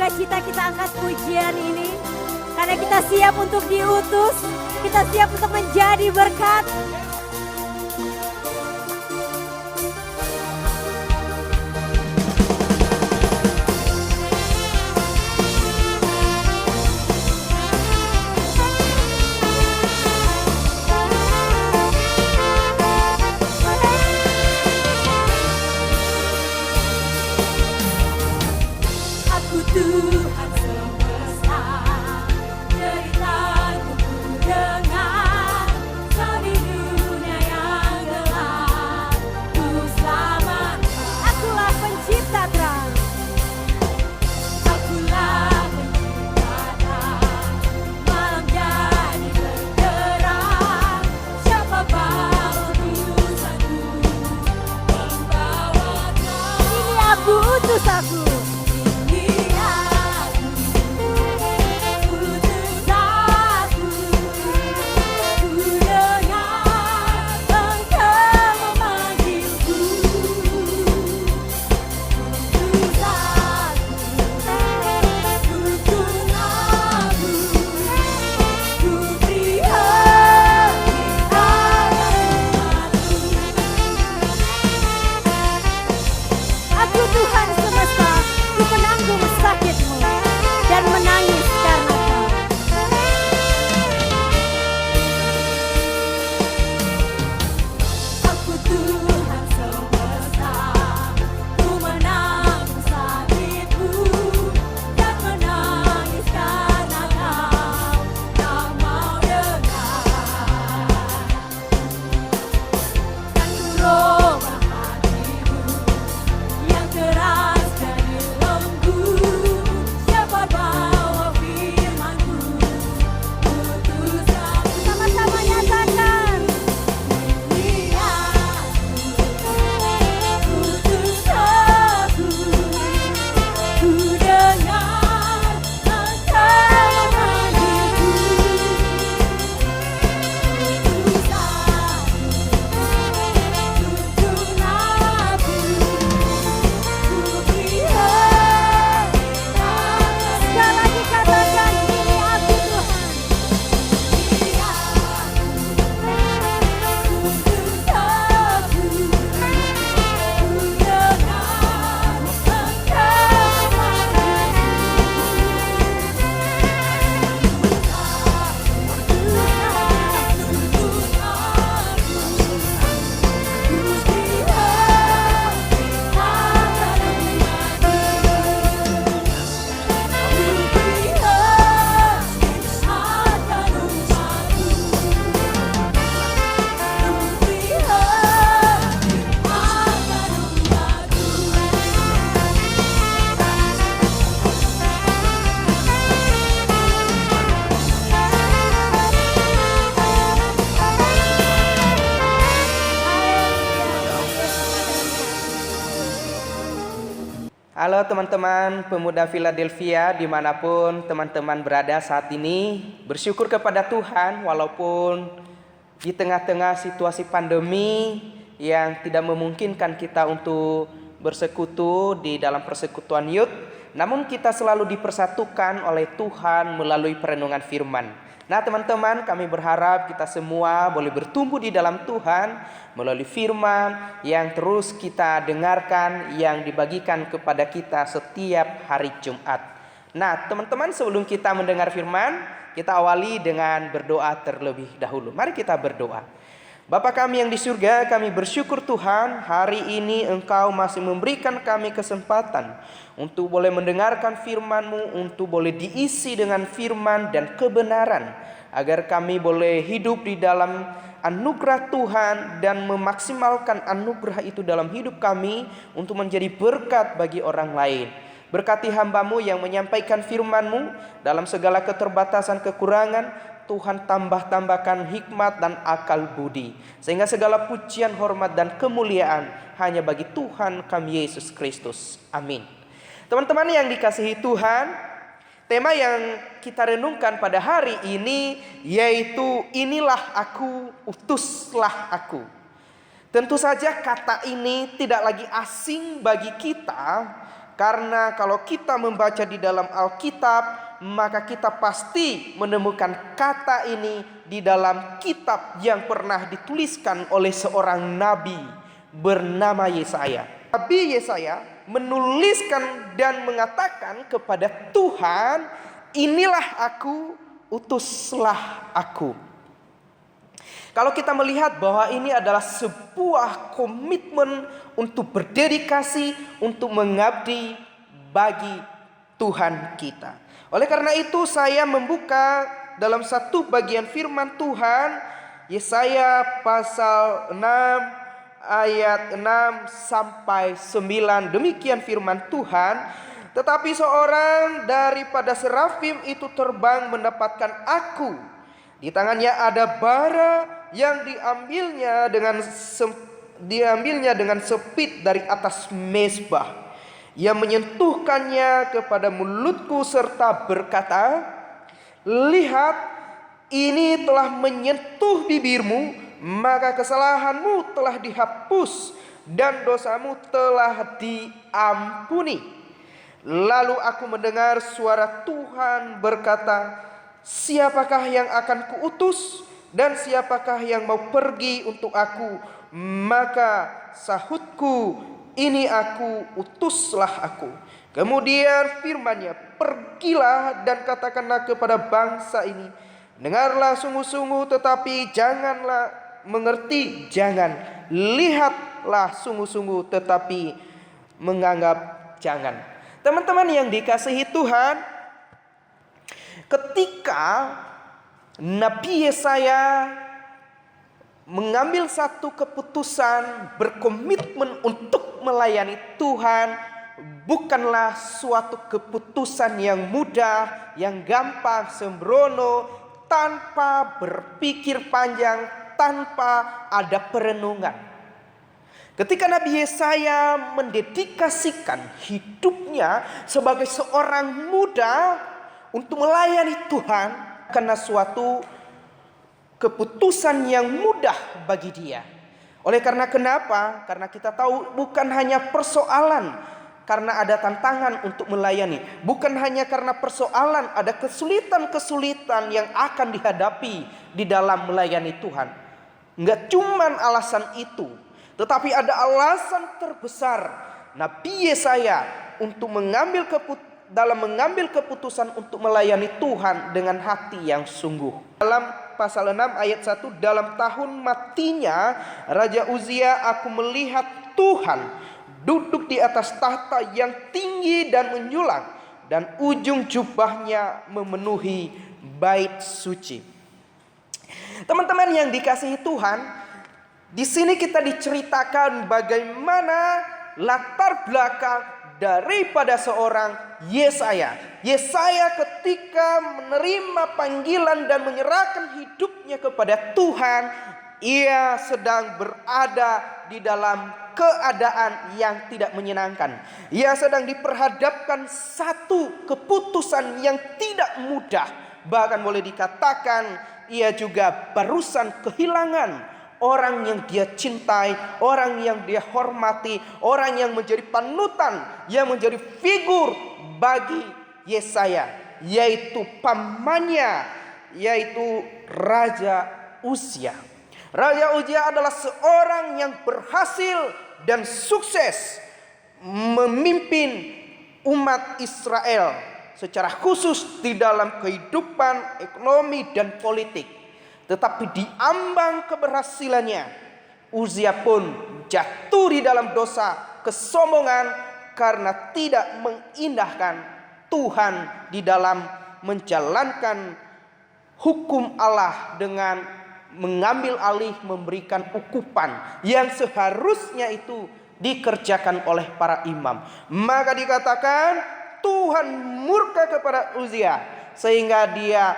sukacita kita angkat pujian ini. Karena kita siap untuk diutus, kita siap untuk menjadi berkat. Tuhan semesta, ceritaku ku dengar, di dunia yang gelap, ku selamatkan. Akulah pencipta terang. Akulah pencipta terang, malam jadi berterang. Siapa bawa utusanku, membawa terang. Ini aku utus aku. Aku Tuhan semesta, ku penanggung sakitmu dan menangis karena kau. Aku Tuhan semesta, ku menanggung sakitmu dan menangis karena kau tak mau dengar. Dan ku robah hatimu yang keras jadi lembut. Siapa bawa firmanku, putus aku. Sama-sama nyatakan. Ini aku, putus aku. Ku dengar engkau memanggilku. Putus aku, tuntun aku. Ku beri Sekali lagi katakan, ini aku Tuhan. Halo teman-teman pemuda Philadelphia dimanapun teman-teman berada saat ini. Bersyukur kepada Tuhan walaupun di tengah-tengah situasi pandemi yang tidak memungkinkan kita untuk bersekutu di dalam persekutuan youth, namun kita selalu dipersatukan oleh Tuhan melalui perenungan firman. Nah teman-teman, kami berharap kita semua boleh bertumbuh di dalam Tuhan melalui firman yang terus kita dengarkan, yang dibagikan kepada kita setiap hari Jumat. Nah teman-teman, sebelum kita mendengar firman, kita awali dengan berdoa terlebih dahulu. Mari kita berdoa. Bapa kami yang di surga, kami bersyukur Tuhan, hari ini Engkau masih memberikan kami kesempatan untuk boleh mendengarkan firman-Mu, untuk boleh diisi dengan firman dan kebenaran, agar kami boleh hidup di dalam anugerah Tuhan dan memaksimalkan anugerah itu dalam hidup kami untuk menjadi berkat bagi orang lain. Berkati hamba-Mu yang menyampaikan firman-Mu dalam segala keterbatasan kekurangan. Tuhan tambah-tambahkan hikmat dan akal budi, sehingga segala pujian, hormat dan kemuliaan hanya bagi Tuhan kami Yesus Kristus. Amin. Teman-teman yang dikasihi Tuhan, tema yang kita renungkan pada hari ini yaitu inilah aku, utuslah aku. Tentu saja kata ini tidak lagi asing bagi kita, Karena kalau kita membaca di dalam Alkitab, maka kita pasti menemukan kata ini di dalam kitab yang pernah dituliskan oleh seorang nabi bernama Yesaya. Nabi Yesaya menuliskan dan mengatakan kepada Tuhan, inilah aku, utuslah aku. Kalau kita melihat bahwa ini adalah sebuah komitmen untuk berdedikasi, untuk mengabdi bagi Tuhan kita. Oleh karena itu saya membuka dalam satu bagian firman Tuhan, Yesaya pasal 6 ayat 6 sampai 9. Demikian firman Tuhan. Tetapi seorang daripada serafim itu terbang mendapatkan aku. Di tangannya ada bara yang diambilnya dengan sepit dari atas mezbah. Ia menyentuhkannya kepada mulutku serta berkata, lihat, ini telah menyentuh bibirmu, maka kesalahanmu telah dihapus dan dosamu telah diampuni. Lalu aku mendengar suara Tuhan berkata, siapakah yang akan kuutus dan siapakah yang mau pergi untuk aku? Maka sahutku, ini aku, utuslah aku. Kemudian firman-Nya, pergilah dan katakanlah kepada bangsa ini, dengarlah sungguh-sungguh tetapi janganlah mengerti, jangan lihatlah sungguh-sungguh tetapi menganggap jangan. Teman-teman yang dikasihi Tuhan, ketika Nabi Yesaya mengambil satu keputusan, berkomitmen untuk melayani Tuhan, bukanlah suatu keputusan yang mudah, yang gampang, sembrono, tanpa berpikir panjang, tanpa ada perenungan. Ketika Nabi Yesaya mendedikasikan hidupnya sebagai seorang muda untuk melayani Tuhan, karena suatu keputusan yang mudah bagi dia. Oleh karena kenapa? Karena kita tahu bukan hanya persoalan karena ada tantangan untuk melayani, bukan hanya karena persoalan ada kesulitan-kesulitan yang akan dihadapi di dalam melayani Tuhan. Enggak cuman alasan itu, tetapi ada alasan terbesar Nabi Yesaya untuk mengambil keputusan untuk melayani Tuhan dengan hati yang sungguh. Dalam pasal 6 ayat 1, dalam tahun matinya Raja Uzia, aku melihat Tuhan duduk di atas tahta yang tinggi dan menjulang, dan ujung jubahnya memenuhi bait suci. Teman-teman yang dikasihi Tuhan, di sini kita diceritakan bagaimana latar belakang daripada seorang Yesaya. Yesaya ketika menerima panggilan dan menyerahkan hidupnya kepada Tuhan, ia sedang berada di dalam keadaan yang tidak menyenangkan. Ia sedang diperhadapkan satu keputusan yang tidak mudah. Bahkan boleh dikatakan ia juga barusan kehilangan orang yang dia cintai, orang yang dia hormati, orang yang menjadi panutan, yang menjadi figur bagi Yesaya, yaitu pamannya, yaitu Raja Uzia. Raja Uzia adalah seorang yang berhasil dan sukses memimpin umat Israel secara khusus di dalam kehidupan ekonomi dan politik. Tetapi di ambang keberhasilannya, Uzia pun jatuh di dalam dosa kesombongan karena tidak mengindahkan Tuhan di dalam menjalankan hukum Allah dengan mengambil alih memberikan ukupan yang seharusnya itu dikerjakan oleh para imam. Maka dikatakan Tuhan murka kepada Uzia sehingga dia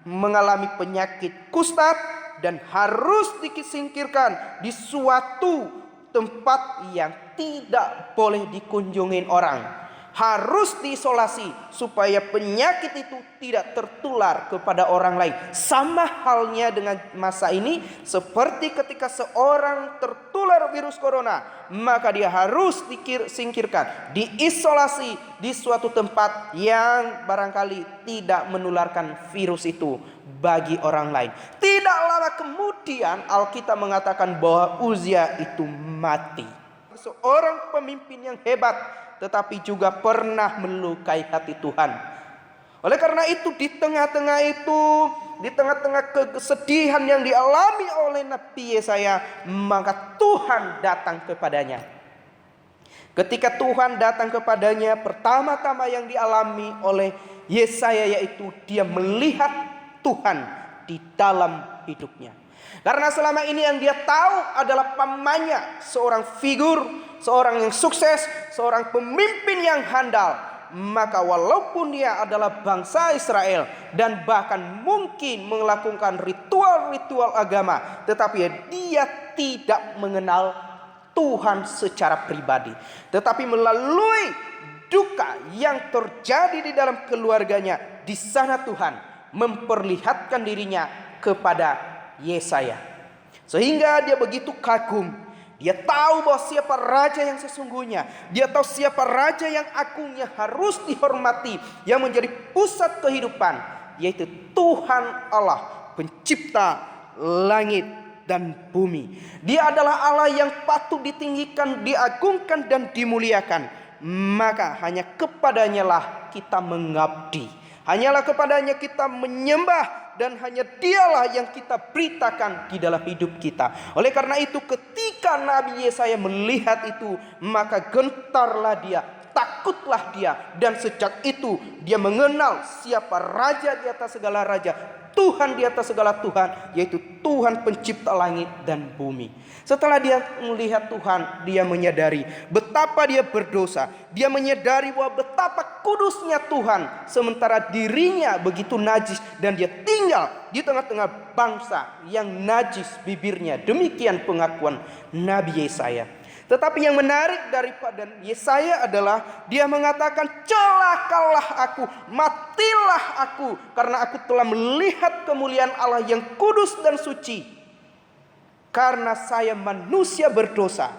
mengalami penyakit kusta dan harus disingkirkan di suatu tempat yang tidak boleh dikunjungi orang. harus diisolasi supaya penyakit itu tidak tertular kepada orang lain. Sama halnya dengan masa ini, seperti ketika seorang tertular virus corona, maka dia harus disingkirkan, diisolasi di suatu tempat yang barangkali tidak menularkan virus itu bagi orang lain. Tidak lama kemudian Alkitab mengatakan bahwa Uzia itu mati. Seorang pemimpin yang hebat, tetapi juga pernah melukai hati Tuhan. Oleh karena itu, di tengah-tengah kesedihan yang dialami oleh Nabi Yesaya, maka Tuhan datang kepadanya. Ketika Tuhan datang kepadanya, pertama-tama yang dialami oleh Yesaya yaitu dia melihat Tuhan di dalam hidupnya. Karena selama ini yang dia tahu adalah pamannya, seorang figur, seorang yang sukses, seorang pemimpin yang handal. Maka walaupun dia adalah bangsa Israel dan bahkan mungkin melakukan ritual-ritual agama, tetapi dia tidak mengenal Tuhan secara pribadi. Tetapi melalui duka yang terjadi di dalam keluarganya, di sana Tuhan memperlihatkan dirinya kepada Yesaya, sehingga dia begitu kagum. Dia tahu bahwa siapa raja yang sesungguhnya. Dia tahu siapa raja yang agungnya harus dihormati, yang menjadi pusat kehidupan, yaitu Tuhan Allah, pencipta langit dan bumi. Dia adalah Allah yang patut ditinggikan, diagungkan dan dimuliakan. Maka hanya kepadanya lah kita mengabdi, hanyalah kepadanya kita menyembah, dan hanya dialah yang kita beritakan di dalam hidup kita. Oleh karena itu, ketika Nabi Yesaya melihat itu, maka gentarlah dia, takutlah dia. Dan sejak itu dia mengenal siapa raja di atas segala raja, Tuhan di atas segala Tuhan, yaitu Tuhan pencipta langit dan bumi. Setelah dia melihat Tuhan, dia menyadari betapa dia berdosa. Dia menyadari bahwa betapa kudusnya Tuhan, sementara dirinya begitu najis, dan dia tinggal di tengah-tengah bangsa yang najis bibirnya. Demikian pengakuan Nabi Yesaya. Tetapi yang menarik daripada Yesaya adalah dia mengatakan, celakalah aku, matilah aku, karena aku telah melihat kemuliaan Allah yang kudus dan suci. Karena saya manusia berdosa.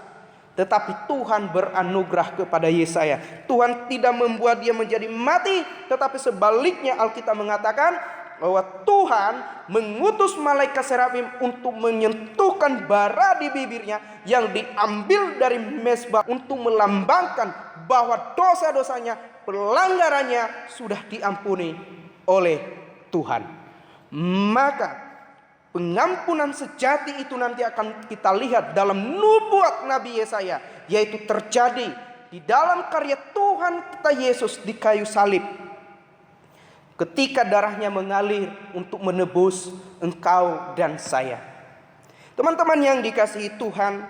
Tetapi Tuhan beranugerah kepada Yesaya. Tuhan tidak membuat dia menjadi mati, tetapi sebaliknya Alkitab mengatakan bahwa Tuhan mengutus malaikat serafim untuk menyentuhkan bara di bibirnya yang diambil dari mezbah, untuk melambangkan bahwa dosa-dosanya, pelanggarannya sudah diampuni oleh Tuhan. Maka pengampunan sejati itu nanti akan kita lihat dalam nubuat Nabi Yesaya, yaitu terjadi di dalam karya Tuhan kita Yesus di kayu salib. Ketika darahnya mengalir untuk menebus engkau dan saya. Teman-teman yang dikasihi Tuhan,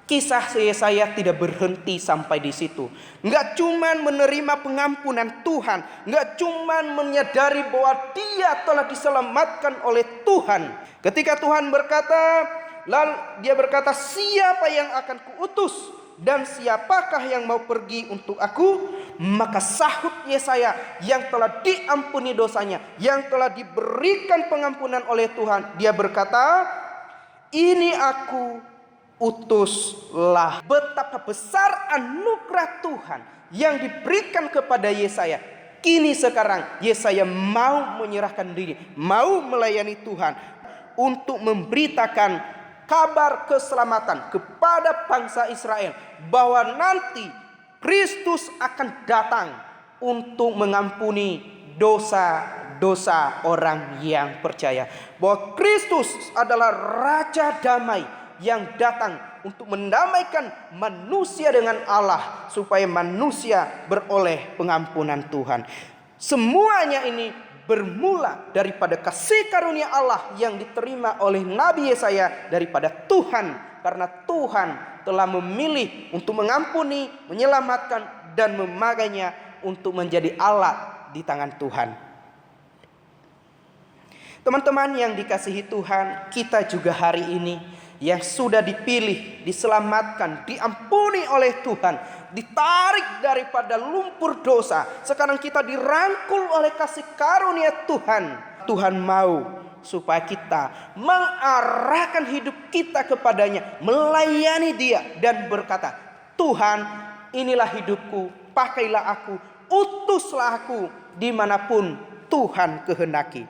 kisah Yesaya tidak berhenti sampai di situ. Enggak cuman menerima pengampunan Tuhan, enggak cuman menyadari bahwa dia telah diselamatkan oleh Tuhan. Ketika Tuhan berkata, lalu dia berkata, siapa yang akan kuutus dan siapakah yang mau pergi untuk aku? Maka sahut Yesaya yang telah diampuni dosanya, yang telah diberikan pengampunan oleh Tuhan, dia berkata, ini aku, utuslah. Betapa besar anugerah Tuhan yang diberikan kepada Yesaya. Kini sekarang Yesaya mau menyerahkan diri, mau melayani Tuhan untuk memberitakan kabar keselamatan kepada bangsa Israel, bahwa nanti Kristus akan datang untuk mengampuni dosa-dosa orang yang percaya. Bahwa Kristus adalah Raja Damai yang datang untuk mendamaikan manusia dengan Allah, supaya manusia beroleh pengampunan Tuhan. Semuanya ini bermula daripada kasih karunia Allah yang diterima oleh Nabi Yesaya daripada Tuhan. Karena Tuhan telah memilih untuk mengampuni, menyelamatkan, dan memakainya untuk menjadi alat di tangan Tuhan. Teman-teman yang dikasihi Tuhan, kita juga hari ini yang sudah dipilih, diselamatkan, diampuni oleh Tuhan, ditarik daripada lumpur dosa. Sekarang kita dirangkul oleh kasih karunia Tuhan. Tuhan mau supaya kita mengarahkan hidup kita kepadanya, melayani Dia dan berkata, Tuhan, inilah hidupku, pakailah aku, utuslah aku dimanapun Tuhan kehendaki.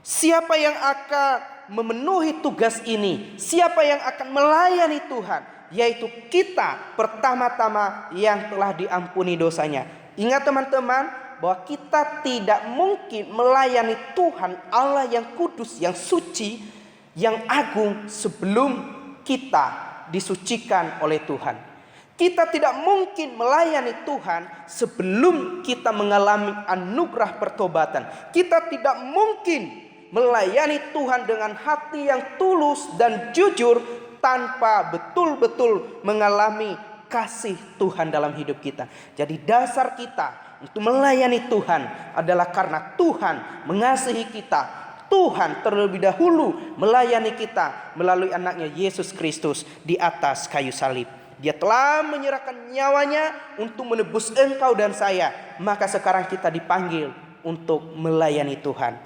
Siapa yang akan memenuhi tugas ini? Siapa yang akan melayani Tuhan? Yaitu kita pertama-tama yang telah diampuni dosanya. Ingat teman-teman, bahwa kita tidak mungkin melayani Tuhan Allah yang kudus, yang suci, yang agung sebelum kita disucikan oleh Tuhan. Kita tidak mungkin melayani Tuhan sebelum kita mengalami anugerah pertobatan. Kita tidak mungkin melayani Tuhan dengan hati yang tulus dan jujur tanpa betul-betul mengalami kasih Tuhan dalam hidup kita. Jadi dasar kita untuk melayani Tuhan adalah karena Tuhan mengasihi kita. Tuhan terlebih dahulu melayani kita melalui anaknya Yesus Kristus di atas kayu salib. Dia telah menyerahkan nyawanya untuk menebus engkau dan saya. Maka sekarang kita dipanggil untuk melayani Tuhan.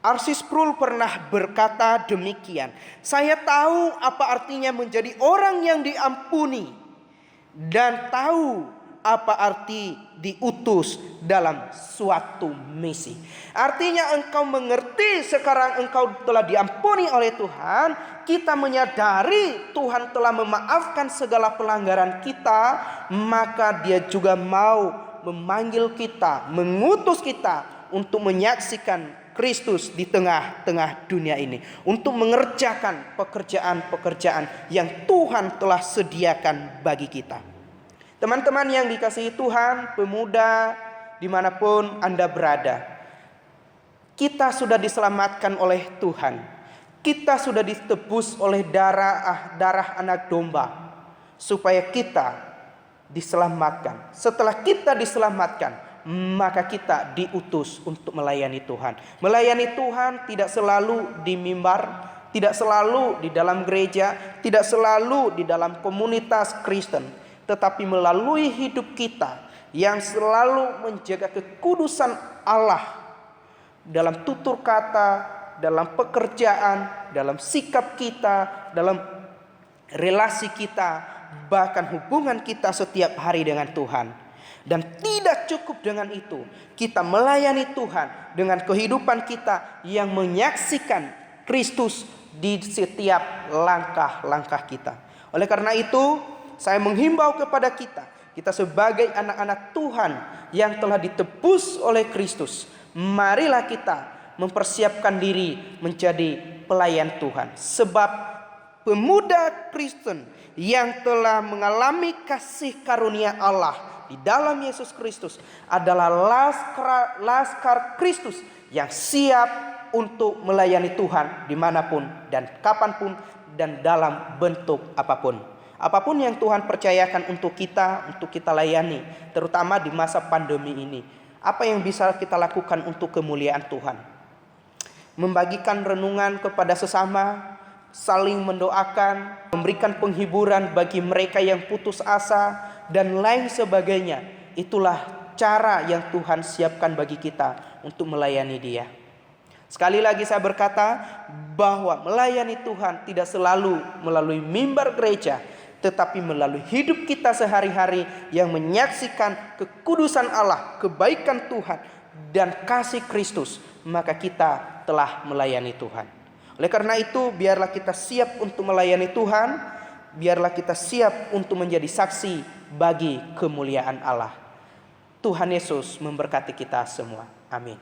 R.C. Sproul pernah berkata demikian, saya tahu apa artinya menjadi orang yang diampuni dan tahu apa arti diutus dalam suatu misi. Artinya engkau mengerti sekarang engkau telah diampuni oleh Tuhan. Kita menyadari Tuhan telah memaafkan segala pelanggaran kita. Maka Dia juga mau memanggil kita, mengutus kita untuk menyaksikan Kristus di tengah-tengah dunia ini, untuk mengerjakan pekerjaan-pekerjaan yang Tuhan telah sediakan bagi kita. Teman-teman yang dikasihi Tuhan, pemuda dimanapun Anda berada, kita sudah diselamatkan oleh Tuhan. Kita sudah ditebus oleh darah anak domba supaya kita diselamatkan. Setelah kita diselamatkan, maka kita diutus untuk melayani Tuhan. Melayani Tuhan tidak selalu di mimbar, tidak selalu di dalam gereja, tidak selalu di dalam komunitas Kristen, tetapi melalui hidup kita yang selalu menjaga kekudusan Allah dalam tutur kata, dalam pekerjaan, dalam sikap kita, dalam relasi kita, bahkan hubungan kita setiap hari dengan Tuhan. Dan tidak cukup dengan itu, kita melayani Tuhan dengan kehidupan kita yang menyaksikan Kristus di setiap langkah-langkah kita. Oleh karena itu, saya menghimbau kepada kita sebagai anak-anak Tuhan yang telah ditebus oleh Kristus, marilah kita mempersiapkan diri menjadi pelayan Tuhan. Sebab pemuda Kristen yang telah mengalami kasih karunia Allah di dalam Yesus Kristus adalah laskar Kristus yang siap untuk melayani Tuhan dimanapun dan kapanpun dan dalam bentuk apapun. Apapun yang Tuhan percayakan untuk kita layani, terutama di masa pandemi ini. Apa yang bisa kita lakukan untuk kemuliaan Tuhan? Membagikan renungan kepada sesama, saling mendoakan, memberikan penghiburan bagi mereka yang putus asa, dan lain sebagainya. Itulah cara yang Tuhan siapkan bagi kita untuk melayani Dia. Sekali lagi saya berkata bahwa melayani Tuhan tidak selalu melalui mimbar gereja, tetapi melalui hidup kita sehari-hari yang menyaksikan kekudusan Allah, kebaikan Tuhan, dan kasih Kristus. Maka kita telah melayani Tuhan. Oleh karena itu, biarlah kita siap untuk melayani Tuhan. Biarlah kita siap untuk menjadi saksi bagi kemuliaan Allah. Tuhan Yesus memberkati kita semua. Amin.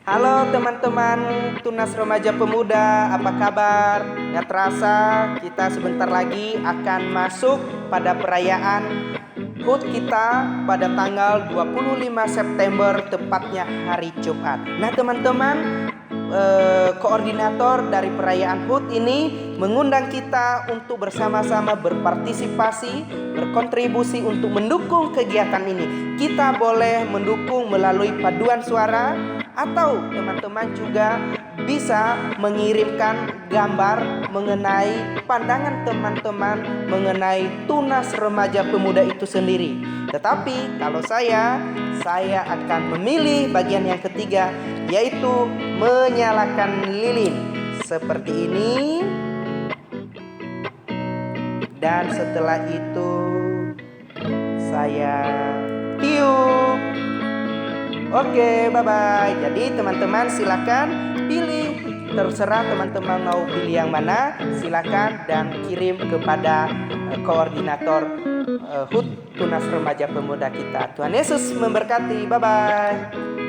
Halo teman-teman Tunas Remaja Pemuda, apa kabar? Gak terasa kita sebentar lagi akan masuk pada perayaan HUT kita pada tanggal 25 September, tepatnya hari Jumat. Nah teman-teman, koordinator dari perayaan HUT ini mengundang kita untuk bersama-sama berpartisipasi, berkontribusi untuk mendukung kegiatan ini. Kita boleh mendukung melalui paduan suara Atau teman-teman juga bisa mengirimkan gambar mengenai pandangan teman-teman mengenai Tunas Remaja Pemuda itu sendiri. Tetapi kalau saya akan memilih bagian yang ketiga, yaitu menyalakan lilin seperti ini. Dan setelah itu saya tiup. Oke, bye-bye. Jadi teman-teman silakan pilih, terserah teman-teman mau pilih yang mana, silakan dan kirim kepada koordinator HUT Tunas Remaja Pemuda kita. Tuhan Yesus memberkati. Bye-bye.